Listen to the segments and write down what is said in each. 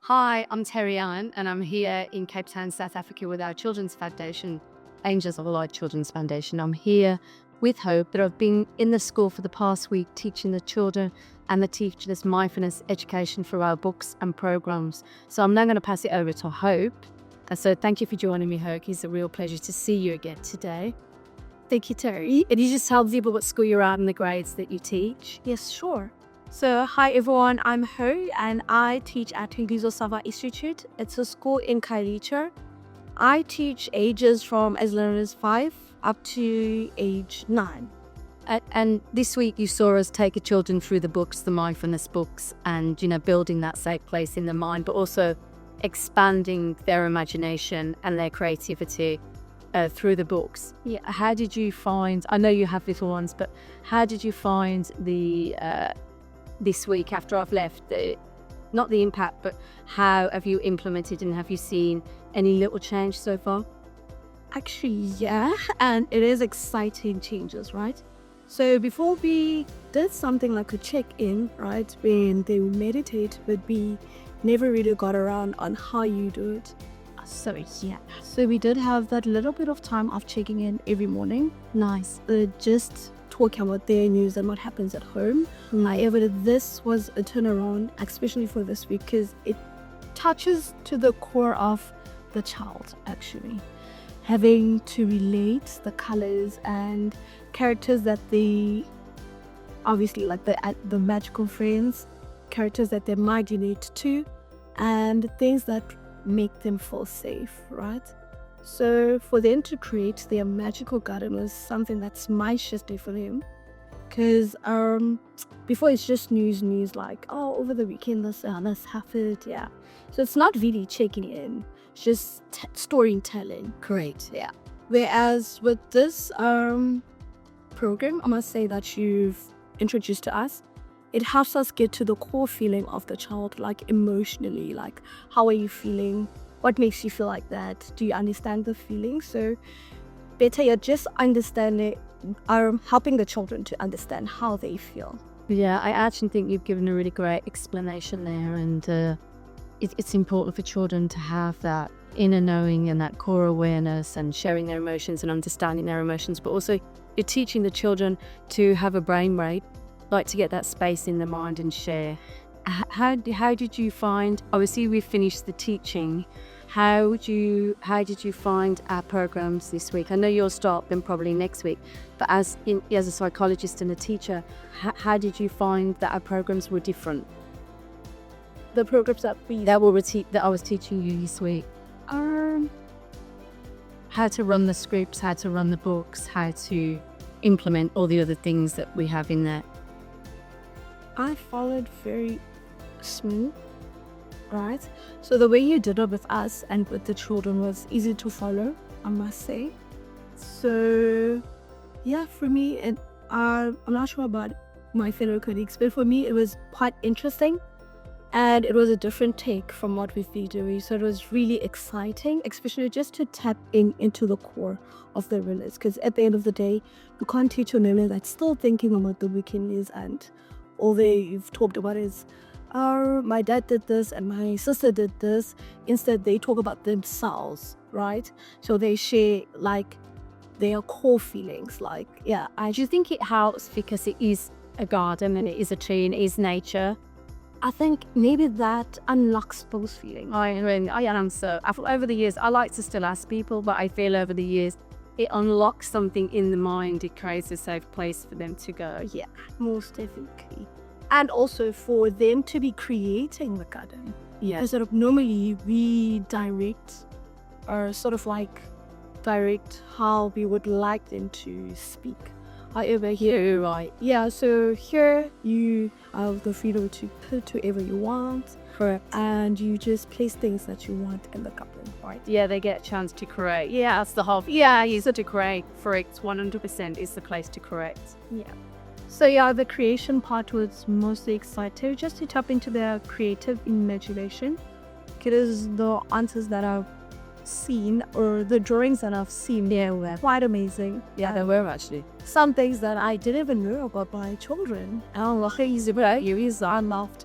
Hi, I'm Terry Allen, and I'm here in Capetown, South Africa with our Children's Foundation, Angels of the Light Children's Foundation. I'm here with Hope, but I've been in the school for the past week teaching the children and the teachers mindfulness education through our books and programs. So I'm now going to pass it over to Hope. And so thank you for joining me, Hope. It's a real pleasure to see you again today. Thank you, Terry. Can you just tell people what school you're at and the grades that you teach? Yes, sure. So, hi everyone, I'm Ho and I teach at Nguzo Saba Institute. It's a school in Khayelitsha. I teach ages from as little as 5 up to age 9. And this week you saw us take the children through the books, the mindfulness books, and building that safe place in the mind, but also expanding their imagination and their creativity through the books. Yeah, how did you find? I know you have little ones, but how did you find the this week after I've left? Not the impact, but how have you implemented and have you seen any little change so far? Actually, yeah, and it is exciting changes, right? So before we did something like a check-in, right, when they meditate, but we never really got around on how you do it. So yeah, so we did have that little bit of time of checking in every morning. Nice. Just talking about their news and what happens at home. However, this was a turnaround, especially for this week, because it touches to the core of the child, actually. Having to relate the colors and characters that they, obviously like the magical friends, characters that they might relate to, and things that make them feel safe, right? So for them to create their magical garden was something that's my shift for them, because before it's just news like, oh, over the weekend this happened, yeah. So it's not really checking in, it's just storytelling. Great. Yeah. Whereas with this program, I must say that you've introduced to us, it helps us get to the core feeling of the child, like emotionally, like how are you feeling? What makes you feel like that? Do you understand the feeling? So better you're just understanding, helping the children to understand how they feel. Yeah, I actually think you've given a really great explanation there, and it's important for children to have that inner knowing and that core awareness and sharing their emotions and understanding their emotions, but also you're teaching the children to have a brainwave, like to get that space in the mind and share. How did you find, obviously we finished the teaching, how did you find our programs this week? I know you'll start them probably next week, but as a psychologist and a teacher, how did you find that our programs were different? The programs that I was teaching you this week. How to run the scripts, how to run the books, how to implement all the other things that we have in there. I followed very smooth, right? So the way you did it with us and with the children was easy to follow, I must say. So yeah, for me, and I'm not sure about my fellow colleagues, but for me it was quite interesting and it was a different take from what we've been doing. So it was really exciting, especially just to tap into the core of the learners, because at the end of the day, you can't teach a learner that's still thinking about the weekend is and all they've talked about is, my dad did this and my sister did this. Instead, they talk about themselves, right? So they share like their core feelings. Like, yeah, Do you think it helps because it is a garden and it is a tree and it is nature? I think maybe that unlocks those feelings. Over the years, I like to still ask people, but I feel over the years, it unlocks something in the mind. It creates a safe place for them to go. Yeah, most definitely. And also for them to be creating the garden. Yeah. Because normally we direct how we would like them to speak. However, here, right. Yeah, so here you have the freedom to put whoever you want. Correct. And you just place things that you want in the garden, right? Yeah, they get a chance to create. Yeah, that's the whole. Yeah, you said to create. Correct. 100% is the place to create. Yeah. So yeah, the creation part was mostly exciting, just to tap into their creative imagination. Because the answers that I've seen or the drawings that I've seen, they were quite amazing. Yeah, they were actually. Some things that I didn't even know about my children. I laughed.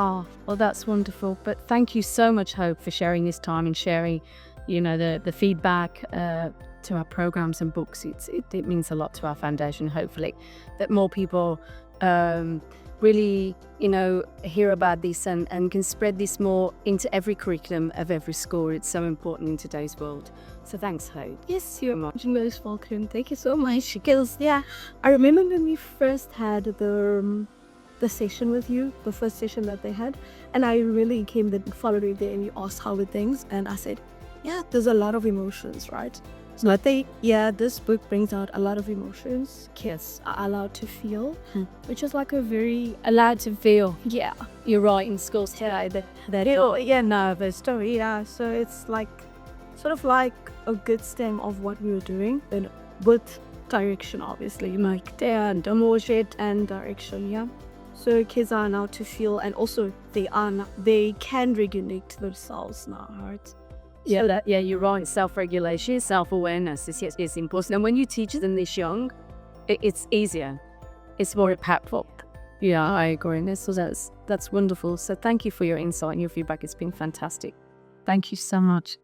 Oh, well, that's wonderful. But thank you so much, Hope, for sharing this time and sharing, the feedback to our programs and books. It means a lot to our foundation, hopefully, that more people really, hear about this and can spread this more into every curriculum of every school. It's so important in today's world. So thanks, Hope. Yes, you're most welcome. Thank you so much. Because I remember when we first had the session with you, the first session that they had, and I really came the following day and you asked how were things, and I said, yeah, there's a lot of emotions, right? So I think, this book brings out a lot of emotions. Kids are allowed to feel, which is like a very Allowed to feel. yeah. You're right, in schools today. The story, so it's like sort of like a good stem of what we were doing, and with direction, obviously, like demotion and direction, So kids are now to feel, and also they can regulate themselves now, right? Yeah, you're right. Self-regulation, self-awareness is important. And when you teach them this young, it's easier. It's more impactful. Yeah, I agree. So that's wonderful. So thank you for your insight and your feedback. It's been fantastic. Thank you so much.